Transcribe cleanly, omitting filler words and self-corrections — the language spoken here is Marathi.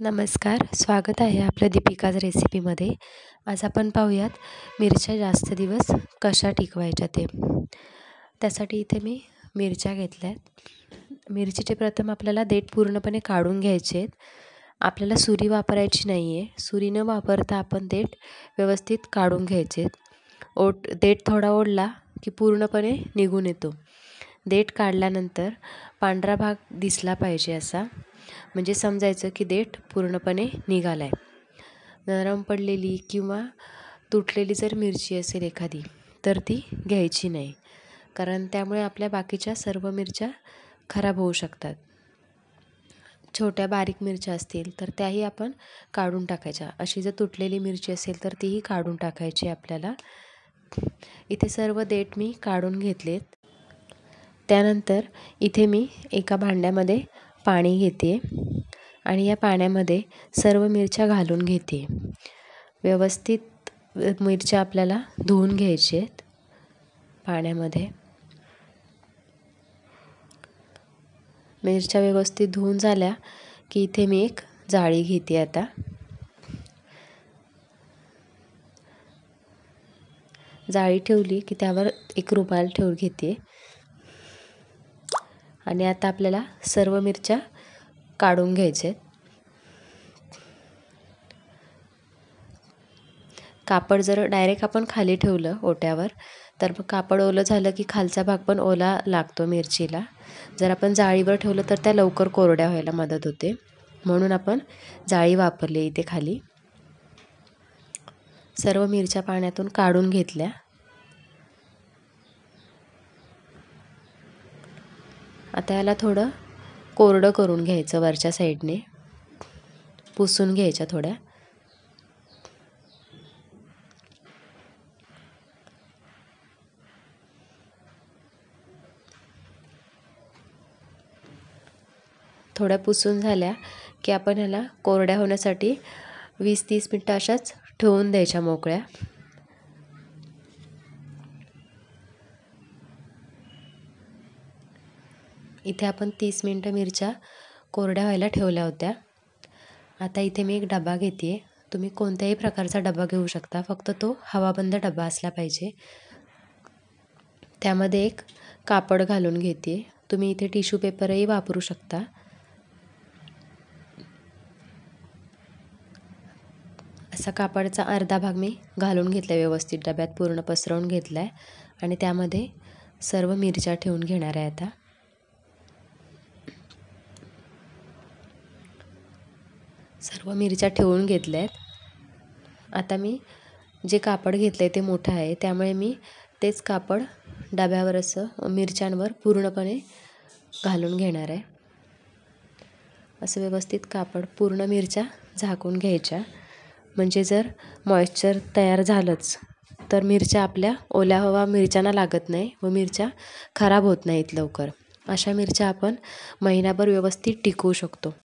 नमस्कार, स्वागत आहे आपलं दीपिकाज रेसिपीमध्ये. आज आपण पाहूयात मिरच्या जास्त दिवस कशा टिकवायच्या ते. त्यासाठी इथे मी मिरच्या घेतल्या आहेत. मिरचीचे प्रथम आपल्याला देठ पूर्णपणे काढून घ्यायचे आहेत. आपल्याला सुरी वापरायची नाही आहे. सुरी न वापरता आपण देठ व्यवस्थित काढून घ्यायचे आहेत. देठ थोडा ओढला की पूर्णपणे निघून येतो. देठ काढल्यानंतर पांढरा भाग दिसला पाहिजे असा, म्हणजे समजायचं की देठ पूर्णपणे निघाला आहे. नरम पडलेली किंवा तुटलेली जर मिरची असेल एखादी तर ती घ्यायची नाही, कारण त्यामुळे आपल्या बाकीच्या सर्व मिरच्या खराब होऊ शकतात. छोट्या बारीक मिरच्या असतील तर त्याही आपण काढून टाकायच्या. अशी जर तुटलेली मिरची असेल तर तीही काढून टाकायची आपल्याला. इथे सर्व देठ मी काढून घेतलेत. त्यानंतर इथे मी एका भांड्यामध्ये पाणी घेते आणि या पाण्यामध्ये सर्व मिरच्या घालून घेते. व्यवस्थित मिरच्या आपल्याला धुवून घ्यायच्या आहेत पाण्यामध्ये. मिरच्या व्यवस्थित धुवून झाल्या की इथे मी एक जाळी घेते. आता जाळी ठेवली की त्यावर एक रुमाल ठेवून घेते आणि आता आपल्याला सर्व मिरच्या काढून घ्यायचे आहेत. कापड जर डायरेक्ट आपण खाली ठेवलं ओट्यावर तर मग कापड ओलं झालं की खालचा भाग पण ओला लागतो मिरचीला. जर आपण जाळीवर ठेवलं तर त्या लवकर कोरड्या व्हायला मदत होते, म्हणून आपण जाळी वापरली इथे खाली. सर्व मिरच्या पाण्यातून काढून घेतल्या. आता याला थोडं कोरडं करून घ्यायचं. वरच्या साईडने पुसून घ्यायच्या थोड्या. थोड्या पुसून झाल्या की आपण ह्याला कोरड्या होण्यासाठी 20-30 मिनटं अशाच ठेवून द्यायच्या मोकळ्या. इथे आपण 30 मिनटं मिरच्या कोरड्या व्हायला ठेवल्या होत्या. आता इथे मी एक डबा घेते. तुम्ही कोणत्याही प्रकारचा डबा घेऊ शकता, फक्त तो हवाबंद डबा असला पाहिजे. त्यामध्ये एक कापड घालून घेते. तुम्ही इथे टिश्यू पेपरही वापरू शकता. असा कापडाचा अर्धा भाग मी घालून घेतला, व्यवस्थित डब्यात पूर्ण पसरवून घेतला आहे आणि त्यामध्ये सर्व मिरच्या ठेवून घेणार आहे. आता सर्व मिरच्या ठेवून घेतल्या आहेत. आता मी जे कापड घेतलं आहे ते मोठं आहे, त्यामुळे मी तेच कापड डब्यावर असं मिरच्यांवर पूर्णपणे घालून घेणार आहे. असं व्यवस्थित कापड पूर्ण मिरच्या झाकून घ्यायच्या, म्हणजे जर मॉइश्चर तयार झालंच तर मिरच्या आपल्या ओल्या हवा मिरच्यांना लागत नाही व मिरच्या खराब होत नाहीत लवकर. अशा मिरच्या आपण महिनाभर व्यवस्थित टिकवू शकतो.